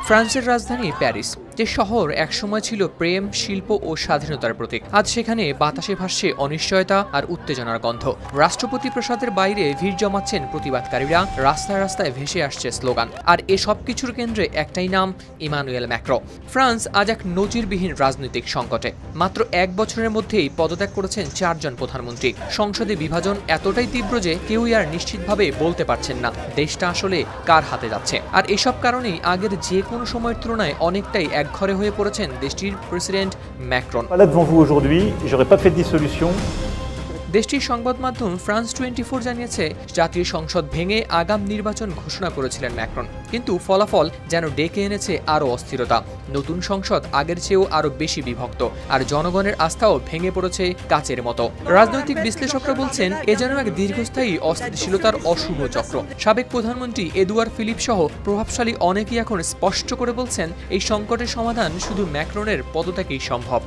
ফ্রান্সের রাজধানী প্যারিস, যে শহর একসময় ছিল প্রেম, শিল্প ও স্বাধীনতার প্রতীক, আজ সেখানে বাতাসে ভাসছে অনিশ্চয়তা আর উত্তেজনার গন্ধ। রাষ্ট্রপতি প্রাসাদের বাইরে ভিড় জমাচ্ছেন প্রতিবাদকারীরা, রাস্তায় রাস্তায় ভেসে আসছে স্লোগান। আর এসব কিছুর কেন্দ্রে একটাই নাম, ইমানুয়েল ম্যাক্রো। ফ্রান্স আজ এক নজিরবিহীন রাজনৈতিক সংকটে। মাত্র এক বছরের মধ্যেই পদত্যাগ করেছেন 4 জন প্রধানমন্ত্রী। সংসদে বিভাজন এতটাই তীব্র যে কেউই আর নিশ্চিতভাবে বলতে পারছেন না দেশটা আসলে কার হাতে যাচ্ছে। আর এসব কারণেই আগের যে কোনো সময়ের তুলনায় অনেকটাই একঘরে হয়ে পড়েছেন দেশটির প্রেসিডেন্ট ম্যাক্রন। দেশটির সংবাদ মাধ্যম ফ্রান্স 24 জানিয়েছে, জাতীয় সংসদ ভেঙে আগাম নির্বাচন ঘোষণা করেছিলেন ম্যাক্রন, কিন্তু ফলাফল যেন ডেকে এনেছে আরও অস্থিরতা। নতুন সংসদ আগের চেয়েও আরও বেশি বিভক্ত, আর জনগণের আস্থাও ভেঙে পড়েছে কাচের মতো। রাজনৈতিক বিশ্লেষকরা বলছেন, এ যেন এক দীর্ঘস্থায়ী অস্থিতিশীলতার অশুভ চক্র। সাবেক প্রধানমন্ত্রী এদুয়ার্ড ফিলিপ সহ প্রভাবশালী অনেকেই এখন স্পষ্ট করে বলছেন, এই সংকটের সমাধান শুধু ম্যাক্রনের পদত্যাগেই সম্ভব।